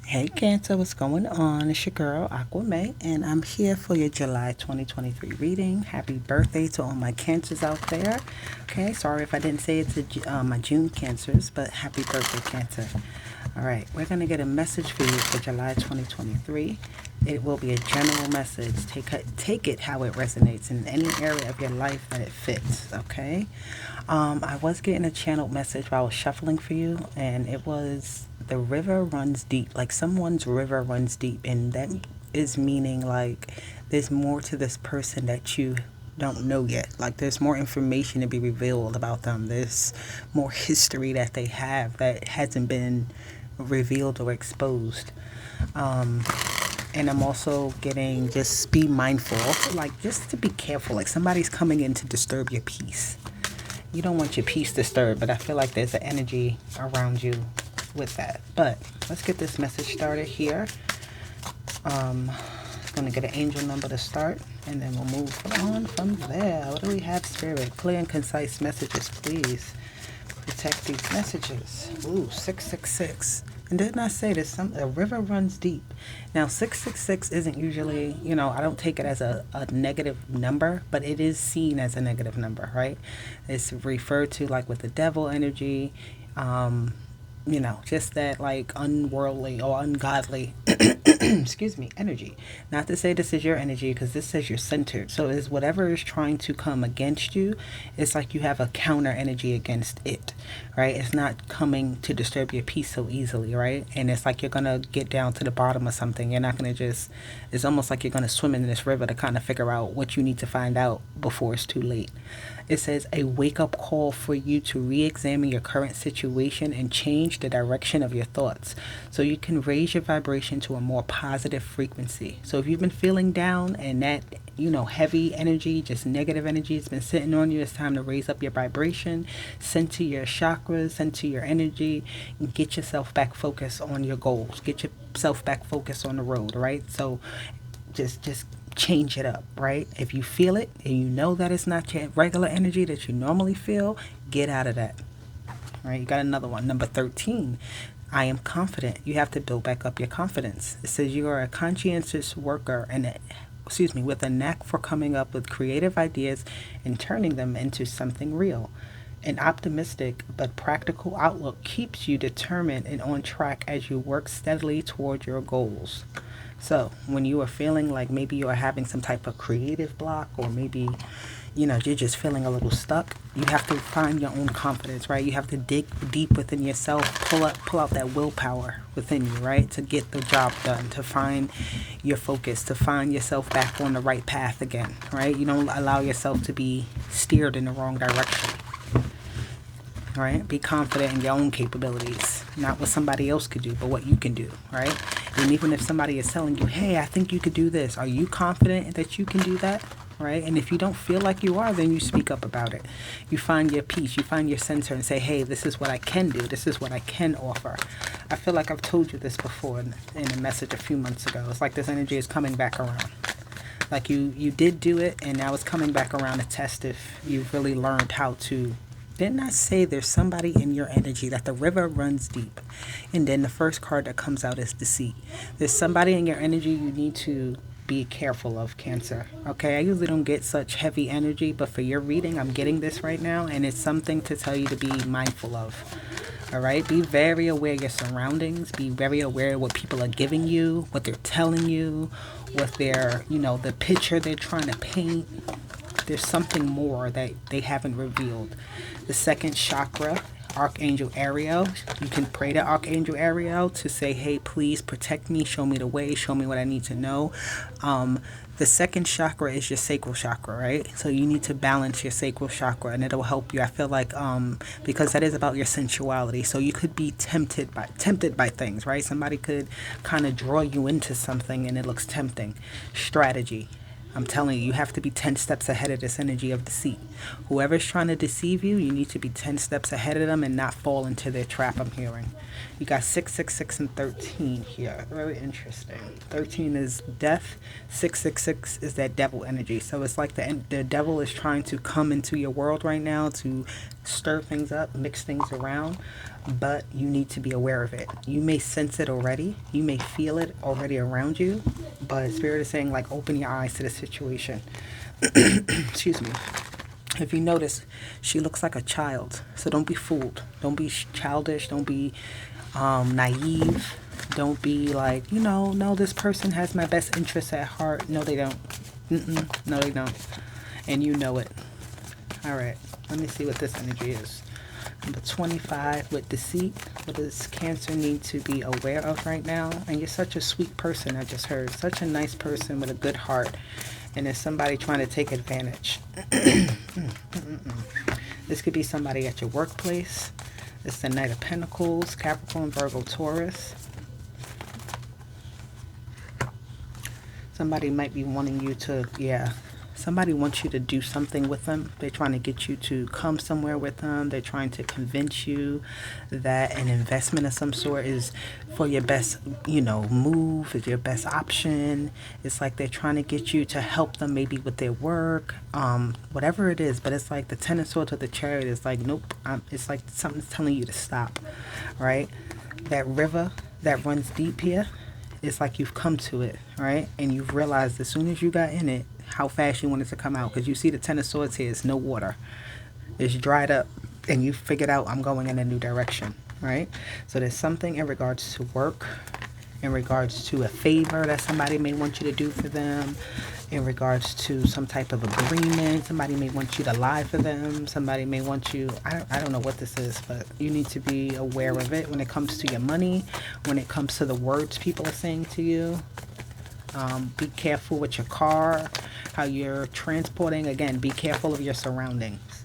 Hey Cancer, what's going on? It's your girl Aqua May, and I'm here for your July 2023 reading. Happy birthday to all my Cancers out there. Okay, sorry if I didn't say it to my June Cancers, but happy birthday, Cancer. All right, we're going to get a message for you for July 2023. It will be a general message. Take it how it resonates in any area of your life that it fits, okay? I was getting a channeled message while I was shuffling for you, and it was the river runs deep. Like someone's river runs deep, and that is meaning like there's more to this person that you don't know yet. Like there's more information to be revealed about them. There's more history that they have that hasn't been revealed or exposed. Um, and I'm also getting just be mindful, like just to be careful. Like somebody's coming in to disturb your peace. You don't want your peace disturbed, but I feel like there's an energy around you with that. But let's get this message started here. I'm going to get an angel number to start, and then we'll move on from there. What do we have, Spirit? Clear and concise messages, please. Protect these messages. Ooh, 666. And didn't I say this? A river runs deep. Now, 666 isn't usually, I don't take it as a negative number, but it is seen as a negative number, right? It's referred to like with the devil energy, just that like unworldly or ungodly excuse me, energy. Not to say this is your energy, because this says you're centered. So is whatever is trying to come against you, it's like you have a counter energy against it, right? It's not coming to disturb your peace so easily, right? And it's like you're gonna get down to the bottom of something. You're not gonna just, it's almost like you're gonna swim in this river to kind of figure out what you need to find out before it's too late. It says a wake-up call for you to re-examine your current situation and change the direction of your thoughts so you can raise your vibration to a more positive frequency. So if you've been feeling down and that, heavy energy, just negative energy has been sitting on you, it's time to raise up your vibration, center your chakras, center your energy, and get yourself back focused on your goals. Get yourself back focused on the road, right? So just change it up, right? If you feel it and you know that it's not your regular energy that you normally feel, get out of that. All right, you got another one, number 13. I am confident. You have to build back up your confidence. It says you are a conscientious worker with a knack for coming up with creative ideas and turning them into something real. An optimistic but practical outlook keeps you determined and on track as you work steadily toward your goals. So when you are feeling like maybe you are having some type of creative block, or maybe, you're just feeling a little stuck, you have to find your own confidence, right? You have to dig deep within yourself, pull out that willpower within you, right? To get the job done, to find your focus, to find yourself back on the right path again, right? You don't allow yourself to be steered in the wrong direction. Right? Be confident in your own capabilities, not what somebody else could do, but what you can do, right? And even if somebody is telling you, hey, I think you could do this, are you confident that you can do that? Right? And if you don't feel like you are, then you speak up about it. You find your peace, you find your center and say, hey, this is what I can do. This is what I can offer. I feel like I've told you this before in a message a few months ago. It's like this energy is coming back around. Like you did do it, and now it's coming back around to test if you've really learned how to. Didn't I say there's somebody in your energy, that the river runs deep? And then the first card that comes out is deceit. There's somebody in your energy you need to be careful of, Cancer. Okay, I usually don't get such heavy energy, but for your reading, I'm getting this right now, and it's something to tell you to be mindful of. All right, be very aware of your surroundings. Be very aware of what people are giving you, what they're telling you, what they're, the picture they're trying to paint. There's something more that they haven't revealed. The second chakra, Archangel Ariel. You can pray to Archangel Ariel to say, hey, please protect me, show me the way, show me what I need to know. The second chakra is your sacral chakra, right? So you need to balance your sacral chakra, and it'll help you. I feel like because that is about your sensuality. So you could be tempted by things, right? Somebody could kind of draw you into something and it looks tempting. Strategy. I'm telling you, you have to be 10 steps ahead of this energy of deceit. Whoever's trying to deceive you, you need to be 10 steps ahead of them and not fall into their trap, I'm hearing. You got 666 and 13 here. Very interesting. 13 is death. 666 is that devil energy. So it's like the devil is trying to come into your world right now to stir things up, mix things around. but you need to be aware of it. You may sense it already, you may feel it already around you, but Spirit is saying, like, open your eyes to the situation. Excuse me. If you notice, she looks like a child, so don't be fooled. Don't be childish. Don't be naive. Don't be like, no, this person has my best interests at heart. No, they don't. No, they don't. And you know it. All right, let me see what this energy is. Number 25 with deceit. What does Cancer need to be aware of right now? And you're such a sweet person, I just heard. Such a nice person with a good heart. And there's somebody trying to take advantage. This could be somebody at your workplace. It's the Knight of Pentacles, Capricorn, Virgo, Taurus. Somebody might be wanting you to, somebody wants you to do something with them. They're trying to get you to come somewhere with them. They're trying to convince you that an investment of some sort is for your best, move, is your best option. It's like they're trying to get you to help them maybe with their work, whatever it is. But it's like the Ten of Swords with the Chariot is like, nope. It's like something's telling you to stop, right? That river that runs deep here, it's like you've come to it, right? And you've realized as soon as you got in it, how fast you want it to come out. Because you see the Ten of Swords here, it's no water. It's dried up. And you figured out, I'm going in a new direction, right? So there's something in regards to work, in regards to a favor that somebody may want you to do for them, in regards to some type of agreement. Somebody may want you to lie for them. Somebody may want you, I don't know what this is, but you need to be aware of it when it comes to your money, when it comes to the words people are saying to you. Be careful with your car, how you're transporting. Again, be careful of your surroundings.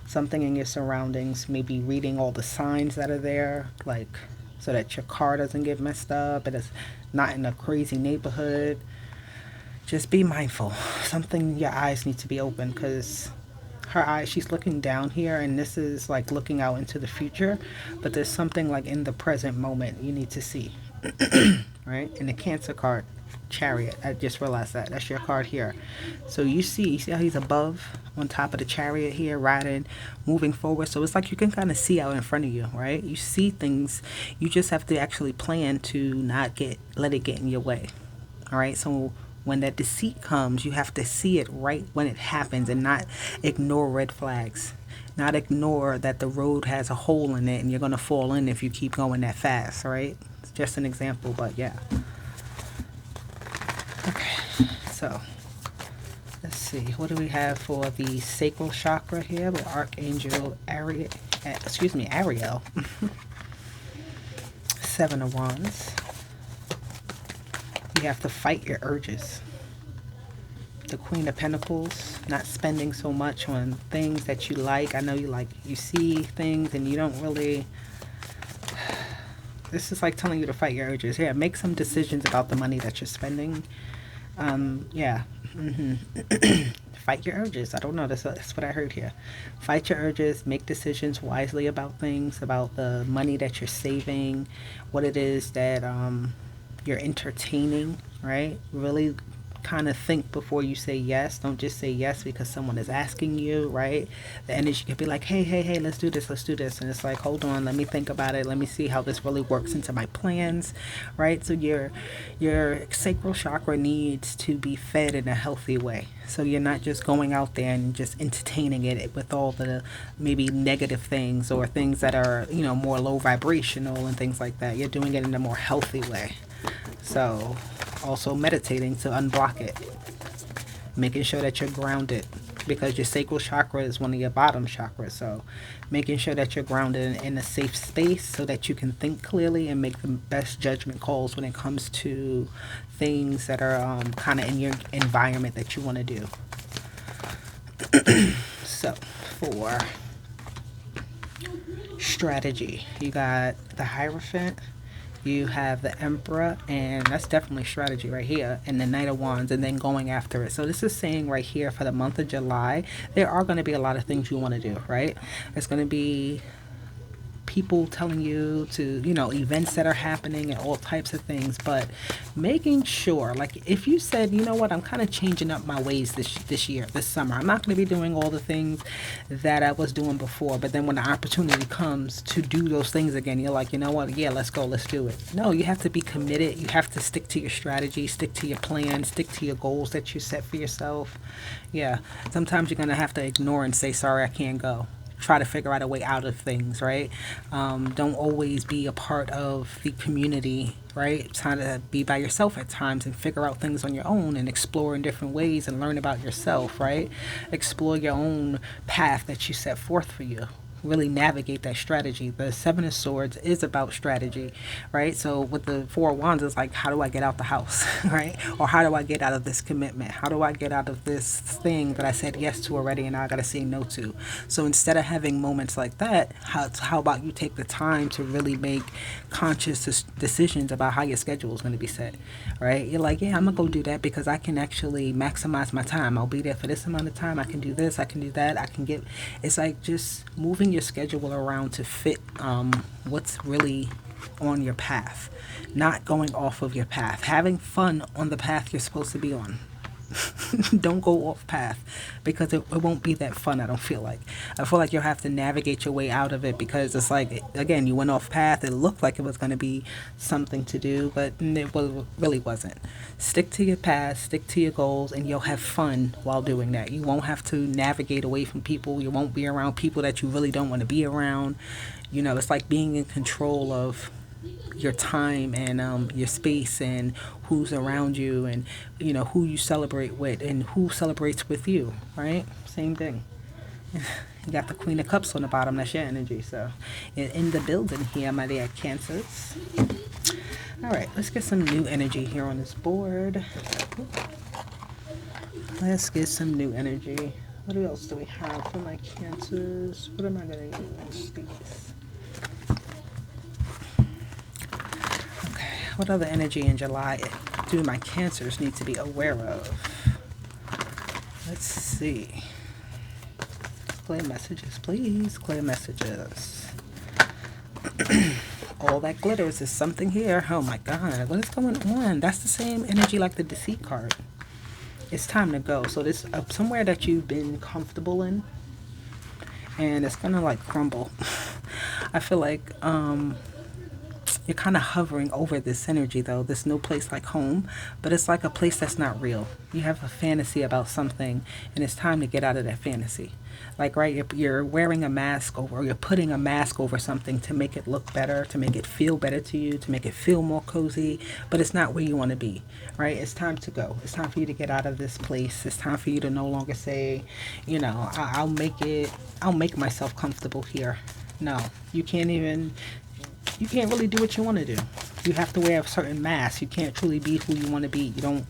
Something in your surroundings, maybe reading all the signs that are there, like so that your car doesn't get messed up and it's not in a crazy neighborhood. Just be mindful. Something, your eyes need to be open, because her eyes, she's looking down here, and this is like looking out into the future, but there's something like in the present moment you need to see. Right? And the Cancer card, Chariot, I just realized that that's your card here. So you see how he's above on top of the Chariot here, riding, moving forward. So it's like you can kind of see out in front of you, right? You see things. You just have to actually plan to not let it get in your way. All right? So when that deceit comes, you have to see it right when it happens and not ignore red flags. Not ignore that the road has a hole in it and you're going to fall in if you keep going that fast, right? It's just an example, but yeah. Okay, so let's see. What do we have for the sacral chakra here with Archangel Ariel? Seven of Wands. You have to fight your urges. The Queen of Pentacles, not spending so much on things that you like. I know you see things and you don't really. This is like telling you to fight your urges. Yeah, make some decisions about the money that you're spending. Fight your urges. I don't know. That's what I heard here. Fight your urges. Make decisions wisely about things, about the money that you're saving, what it is that you're entertaining, right? Really kind of think before you say yes. Don't just say yes because someone is asking you, right? The energy could be like, hey, let's do this. And it's like, hold on, let me think about it. Let me see how this really works into my plans, right? So your sacral chakra needs to be fed in a healthy way. So you're not just going out there and just entertaining it with all the maybe negative things or things that are, more low vibrational and things like that. You're doing it in a more healthy way. So also meditating to unblock it, making sure that you're grounded, because your sacral chakra is one of your bottom chakras. So making sure that you're grounded in a safe space so that you can think clearly and make the best judgment calls when it comes to things that are kind of in your environment that you want to do. So for strategy, you got the Hierophant, you have the Emperor, and that's definitely strategy right here, and the Knight of Wands, and then going after it. So this is saying right here for the month of July, there are going to be a lot of things you want to do, right? It's going to be people telling you to, events that are happening and all types of things, but making sure, like if you said, you know what, I'm kind of changing up my ways this year, this summer. I'm not going to be doing all the things that I was doing before, but then when the opportunity comes to do those things again, you're like, you know what, yeah, let's go, let's do it. No, you have to be committed. You have to stick to your strategy, stick to your plan, stick to your goals that you set for yourself. Yeah, sometimes you're going to have to ignore and say, sorry, I can't go. Try to figure out a way out of things, right? Don't always be a part of the community, right? Try to be by yourself at times and figure out things on your own and explore in different ways and learn about yourself, right? Explore your own path that you set forth for you. Really navigate that strategy. The Seven of Swords is about strategy, right? So with the Four of Wands, it's like, how do I get out the house, right? Or how do I get out of this commitment? How do I get out of this thing that I said yes to already and now I got to say no to? So instead of having moments like that, how about you take the time to really make conscious decisions about how your schedule is going to be set, right? You're like, yeah, I'm going to go do that because I can actually maximize my time. I'll be there for this amount of time. I can do this. I can do that. I can get, it's like just moving your schedule around to fit what's really on your path, not going off of your path, having fun on the path you're supposed to be on. Don't go off path because it won't be that fun. I feel like you'll have to navigate your way out of it because it's like, again, you went off path. It looked like it was going to be something to do, but it really wasn't. Stick to your path, stick to your goals, and you'll have fun while doing that. You won't have to navigate away from people. You won't be around people that you really don't want to be around. It's like being in control of your time and your space and who's around you and who you celebrate with and who celebrates with you, right? Same thing. You got the Queen of Cups on the bottom. That's your energy. So in the building here, my dear Cancers. All right, let's get some new energy here on this board. Let's get some new energy. What else do we have for my Cancers? What am I going to use? These. What other energy in July do my Cancers need to be aware of? Let's see. Clear messages, please. Clear messages. All that glitters is something here. Oh my God, what is going on? That's the same energy like the Deceit card. It's time to go. So this somewhere that you've been comfortable in, and it's gonna like crumble. I feel like you're kind of hovering over this energy though. There's no place like home, but it's like a place that's not real. You have a fantasy about something and it's time to get out of that fantasy. Like, right, you're wearing a mask over, or you're putting a mask over something to make it look better, to make it feel better to you, to make it feel more cozy, but it's not where you want to be, right? It's time to go. It's time for you to get out of this place. It's time for you to no longer say, I'll make myself comfortable here. No, you can't really do what you want to do. You have to wear a certain mask. You can't truly be who you want to be. You don't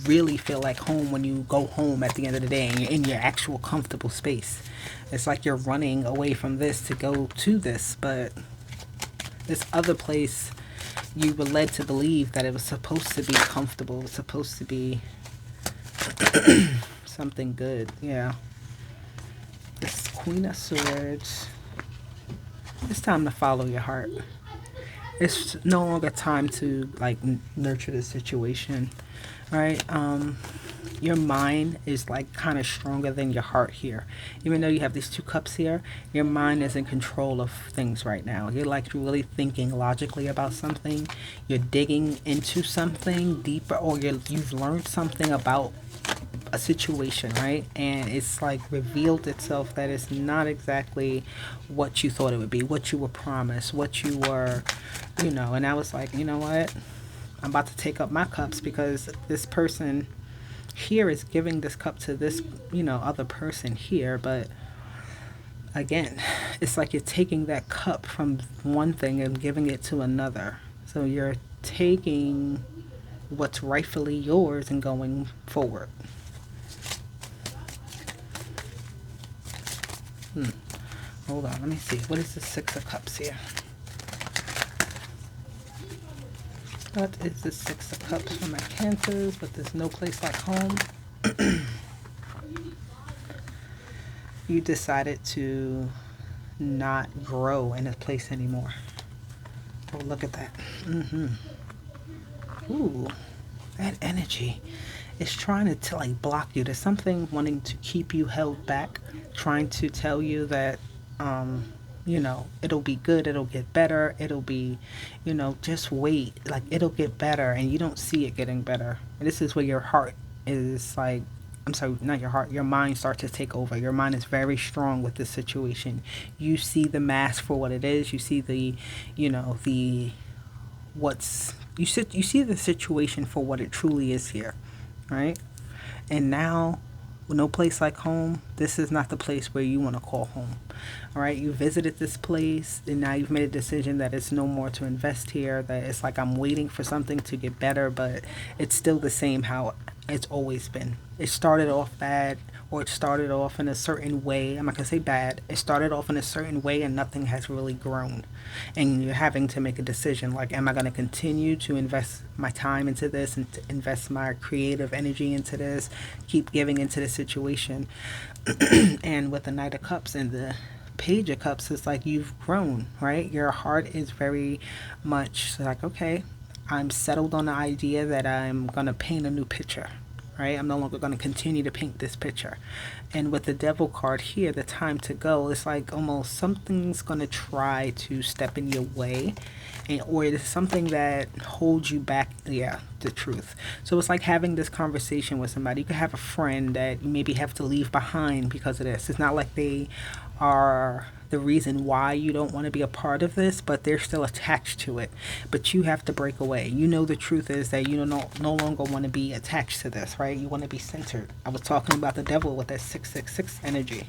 really feel like home when you go home at the end of the day and you're in your actual comfortable space. It's like you're running away from this to go to this, but this other place, you were led to believe that it was supposed to be comfortable. It was supposed to be something good. Yeah. This Queen of Swords. It's time to follow your heart. It's no longer time to like nurture the situation, right? Your mind is like kind of stronger than your heart here. Even though you have these two cups here, your mind is in control of things right now. You're like really thinking logically about something. You're digging into something deeper, or you've learned something about a situation, right? And it's like revealed itself that it's not exactly what you thought it would be, what you were promised, what you were, and I was like, you know what? I'm about to take up my cups because this person here is giving this cup to this, other person here. But again, it's like you're taking that cup from one thing and giving it to another. So you're taking what's rightfully yours and going forward. Hold on, let me see. What is the Six of Cups here? What is the Six of Cups for my Cancers? But there's no place like home. You decided to not grow in a place anymore. Oh, look at that. Ooh, that energy is trying to like block you. There's something wanting to keep you held back, trying to tell you that, it'll be good, it'll get better, it'll be, just wait, like it'll get better, and you don't see it getting better. And this is where your heart is like, I'm sorry, not your heart, your mind starts to take over. Your mind is very strong with this situation. You see the mask for what it is. You see the, the you see the situation for what it truly is here, right? And now, no place like home. This is not the place where you want to call home. All right, you visited this place, and now you've made a decision that it's no more to invest here. That it's like I'm waiting for something to get better, but it's still the same how it's always been. It started off bad, or it started off in a certain way. I'm not gonna say bad. It started off in a certain way, and nothing has really grown. And you're having to make a decision like, am I going to continue to invest my time into this and to invest my creative energy into this, keep giving into the situation? And with the Knight of Cups and the Page of Cups, it's like you've grown, right? Your heart is very much like, okay, I'm settled on the idea that I'm going to paint a new picture, right? I'm no longer going to continue to paint this picture. And with the Devil card here, the time to go, it's like almost something's going to try to step in your way, and or it's something that holds you back. Yeah, the truth. So it's like having this conversation with somebody. You could have a friend that you maybe have to leave behind because of this. It's not like they are the reason why you don't want to be a part of this, but they're still attached to it. But you have to break away. The truth is that you no longer want to be attached to this, right? You want to be centered. I was talking about the devil with that 666 energy,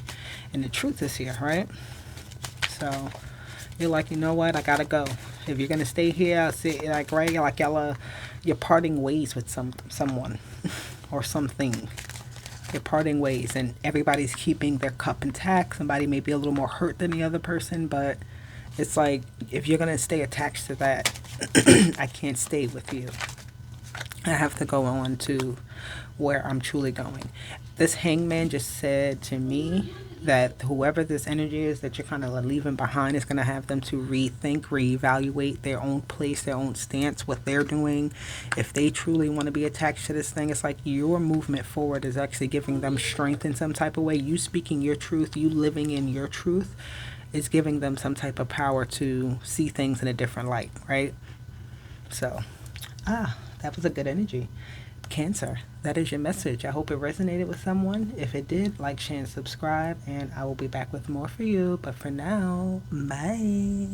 and the truth is here, right? So you're like, you know what? I gotta go. If you're gonna stay here, I'll see, like, right, like you're parting ways with someone or something. You're parting ways, and everybody's keeping their cup intact. Somebody may be a little more hurt than the other person, but it's like, if you're gonna stay attached to that, I can't stay with you. I have to go on to where I'm truly going. This hangman just said to me that whoever this energy is that you're kind of leaving behind is going to have them to rethink, reevaluate their own place, their own stance, what they're doing. If they truly want to be attached to this thing, it's like your movement forward is actually giving them strength in some type of way. You speaking your truth, you living in your truth is giving them some type of power to see things in a different light, right? So, that was a good energy. Cancer, that is your message. I hope it resonated with someone. If it did, like, share, and subscribe, and I will be back with more for you. But for now, bye.